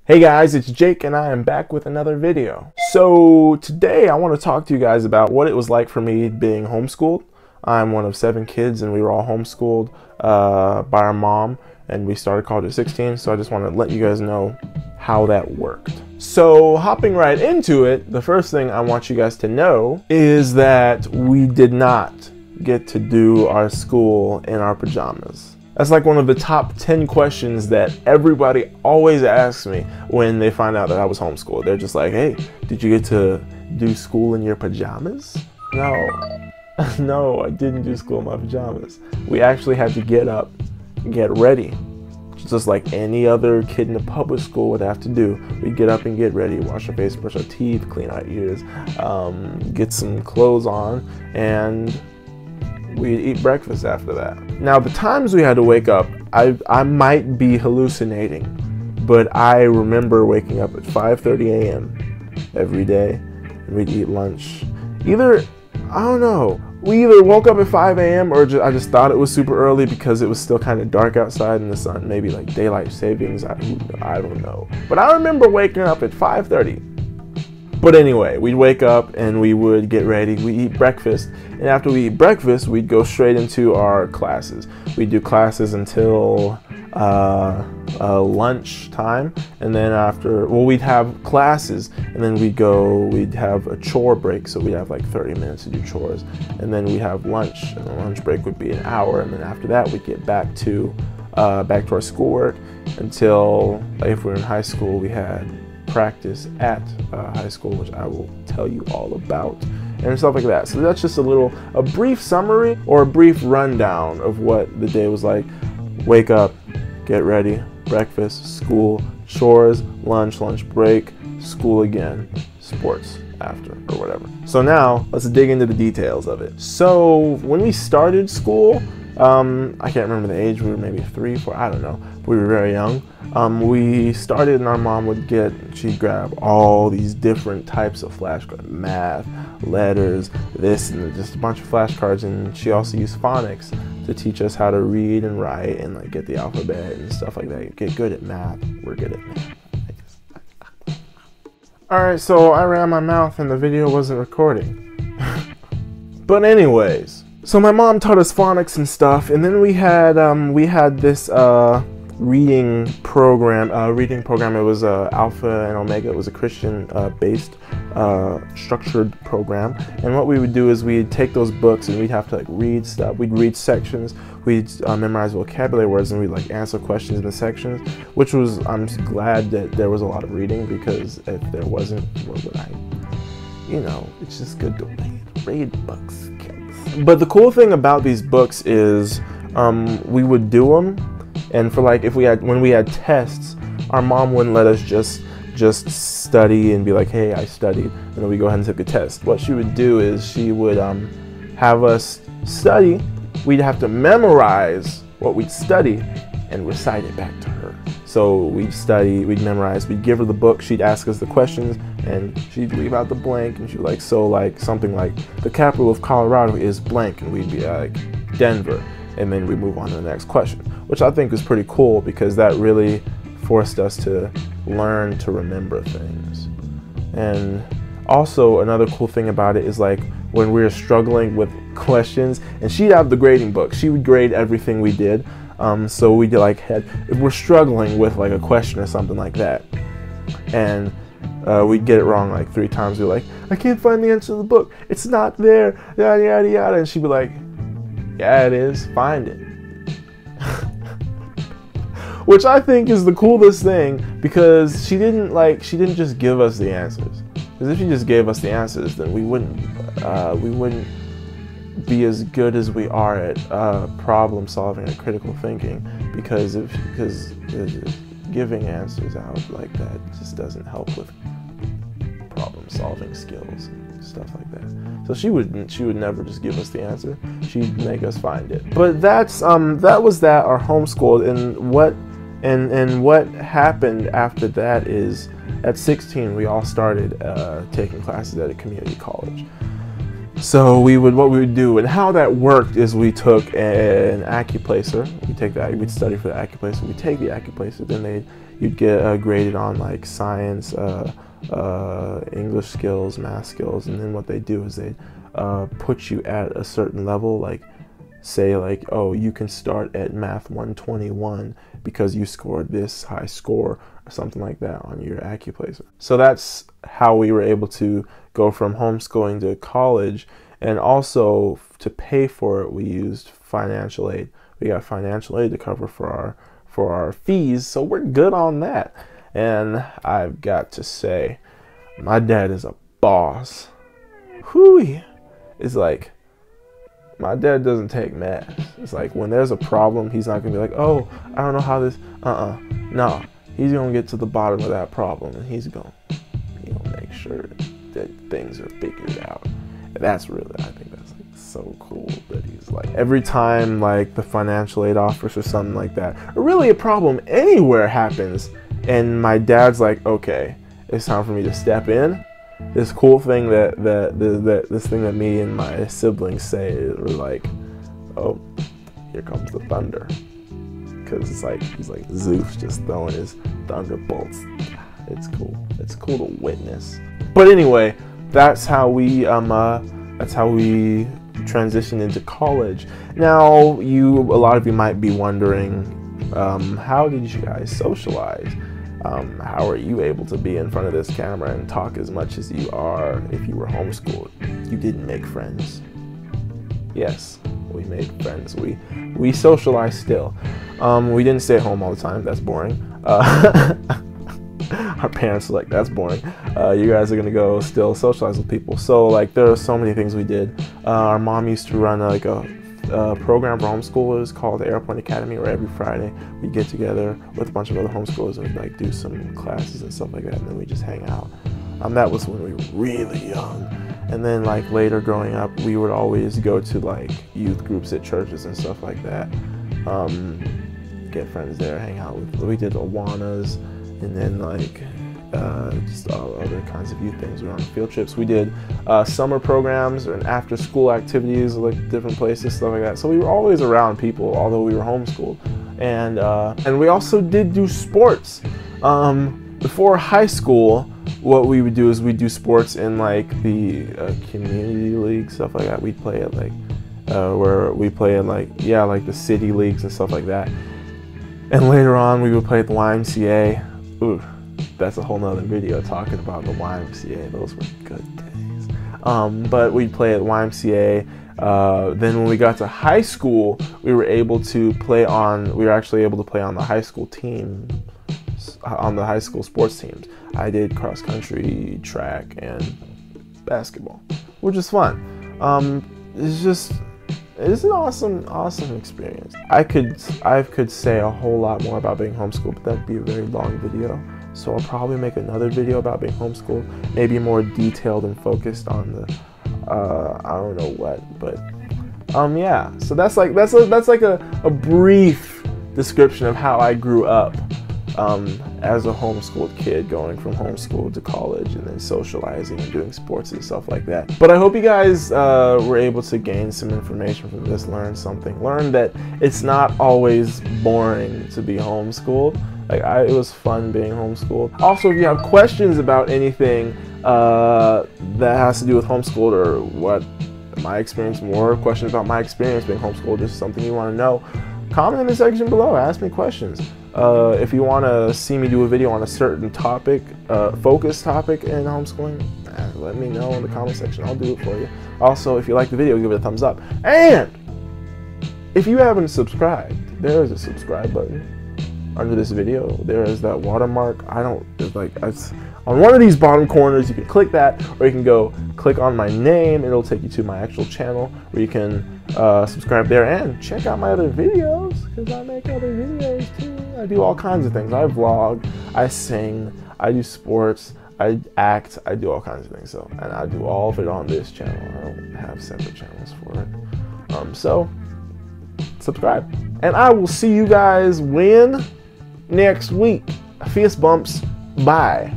Hey guys, it's Jake and I am back with another video. So today I want to talk to you guys about what it was like for me being homeschooled. I'm one of 7 kids and we were all homeschooled by our mom, and we started college at 16, so I just want to let you guys know how that worked. So hopping right into it, the first thing I want you guys to know is that we did not get to do our school in our pajamas. That's like one of the top 10 questions that everybody always asks me when they find out that I was homeschooled. They're just like, hey, did you get to do school in your pajamas? No, no, I didn't do school in my pajamas. We actually had to get up and get ready, just like any other kid in a public school would have to do. We'd get up and get ready, wash our face, brush our teeth, clean our ears, get some clothes on, and we'd eat breakfast after that. Now, the times we had to wake up, I might be hallucinating, but I remember waking up at 5:30 a.m. every day, and we'd eat lunch. I don't know, we either woke up at 5 a.m. or I just thought it was super early because it was still kind of dark outside in the sun, maybe like daylight savings, I don't know. But I remember waking up at 5:30. But anyway, we'd wake up and we would get ready, we'd eat breakfast, and after we eat breakfast, we'd go straight into our classes. We'd do classes until lunch time, and then we'd have classes, and then we'd have a chore break, so we'd have like 30 minutes to do chores, and then we'd have lunch, and the lunch break would be an hour, and then after that, we'd get back to our schoolwork until, like, if we were in high school, we had practice at high school, which I will tell you all about, and stuff like that. So that's just a brief summary or a brief rundown of what the day was like. Wake up, get ready, breakfast, school, chores, lunch break, school again, sports after, or whatever. So now let's dig into the details of it. So when we started school, I can't remember the age, we were maybe 3, 4, I don't know. We were very young. We started, and our mom she'd grab all these different types of flashcards, math, letters, this, and just a bunch of flashcards, and she also used phonics to teach us how to read and write and like get the alphabet and stuff like that. You get good at math, we're good at math, I guess. Alright, so I ran my mouth and the video wasn't recording. But anyways, so my mom taught us phonics and stuff, and then we had this reading program. It was Alpha and Omega. It was a Christian based structured program, and what we would do is we'd take those books and we'd have to like read stuff. We'd read sections, we'd memorize vocabulary words, and we'd like answer questions in the sections, which was, I'm just glad that there was a lot of reading, because if there wasn't, what would I, it's just good to read books, kids. But the cool thing about these books is we would do them, and for like when we had tests, our mom wouldn't let us just study and be like, hey, I studied, and then we go ahead and take a test. What she would do is she would have us study. We'd have to memorize what we'd study and recite it back to her. So we'd study, we'd memorize, we'd give her the book, she'd ask us the questions, and she'd leave out the blank, and she'd like, so like something like, the capital of Colorado is blank, and we'd be like, Denver, and then we move on to the next question, which I think was pretty cool, because that really forced us to learn to remember things. And also another cool thing about it is like when we were struggling with questions, and she'd have the grading book, she would grade everything we did. So we if we're struggling with like a question or something like that, and we'd get it wrong like 3 times, we're like, I can't find the answer to the book, it's not there, yada yada yada, and she'd be like, yeah, it is, find it. Which I think is the coolest thing, because she didn't just give us the answers. Because if she just gave us the answers, then we wouldn't be as good as we are at problem solving and critical thinking, because giving answers out like that just doesn't help with problem solving skills and stuff like that. So she would never just give us the answer, she'd make us find it. But that was our homeschool, and what happened after that is at 16 we all started taking classes at a community college. So what we would do and how that worked is we took an acuplacer. We'd study for the acuplacer. We'd take the acuplacer, then they'd you'd get graded on like science, English skills, math skills, and then what they do is they put you at a certain level, like say like, oh, you can start at math 121 because you scored this high score or something like that on your AccuPlacer. So that's how we were able to go from homeschooling to college. And also to pay for it, we used financial aid. We got financial aid to cover for our fees, so we're good on that. And I've got to say, my dad is a boss. Whew, it's like, my dad doesn't take math. It's like when there's a problem, he's not gonna be like, oh, I don't know how this, no. He's gonna get to the bottom of that problem, and he's gonna, make sure that things are figured out. And that's really, I think that's like so cool that he's like, every time like the financial aid office or something like that, or really a problem anywhere happens, and my dad's like, okay, it's time for me to step in. This cool thing this thing that me and my siblings say, we're like, oh, here comes the thunder, because it's like he's like Zeus just throwing his thunderbolts. It's cool. It's cool to witness. But anyway, that's how we transitioned into college. Now, a lot of you might be wondering, how did you guys socialize? How are you able to be in front of this camera and talk as much as you are if you were homeschooled? You didn't make friends. Yes, we made friends. We socialized still. We didn't stay at home all the time. That's boring. Our parents were like, that's boring. You guys are gonna go still socialize with people. So like there are so many things we did. Our mom used to run like a program for homeschoolers called the Airpoint Academy, where every Friday we'd get together with a bunch of other homeschoolers and we'd like do some classes and stuff like that, and then we just hang out. That was when we were really young. And then like later growing up, we would always go to like youth groups at churches and stuff like that. Get friends there, hang out with, we did Awanas, and then like just all other kinds of youth things. We were on field trips. We did summer programs and after school activities, like different places, stuff like that. So we were always around people, although we were homeschooled. And we also did do sports. Before high school, what we would do is we'd do sports in like the community league, stuff like that. We'd play at like where we play in like the city leagues and stuff like that. And later on, we would play at the YMCA. Ooh, that's a whole nother video talking about the YMCA. Those were good days. But we'd play at the YMCA. Then when we got to high school, we were actually able to play on the high school team, on the high school sports teams. I did cross country, track, and basketball, which is fun. It's an awesome experience. I could say a whole lot more about being homeschooled, but that'd be a very long video. So I'll probably make another video about being homeschooled, maybe more detailed and focused on the, I don't know what, but yeah. So that's like a brief description of how I grew up as a homeschooled kid, going from homeschool to college and then socializing and doing sports and stuff like that. But I hope you guys were able to gain some information from this, learn something, learn that it's not always boring to be homeschooled. Like it was fun being homeschooled. Also, if you have questions about anything that has to do with homeschooled, or what my experience, more questions about my experience being homeschooled, just something you want to know, comment in the section below. Ask me questions. If you want to see me do a video on a certain topic, focused topic in homeschooling, let me know in the comment section. I'll do it for you. Also, if you like the video, give it a thumbs up. And if you haven't subscribed, there is a subscribe button under this video. There is that watermark. It's on one of these bottom corners. You can click that, or you can go click on my name. It'll take you to my actual channel where you can subscribe there and check out my other videos, because I make other videos too. I do all kinds of things. I vlog, I sing, I do sports, I act, I do all kinds of things. So, and I do all of it on this channel. I don't have separate channels for it. So subscribe, and I will see you guys next week. Fist bumps. Bye.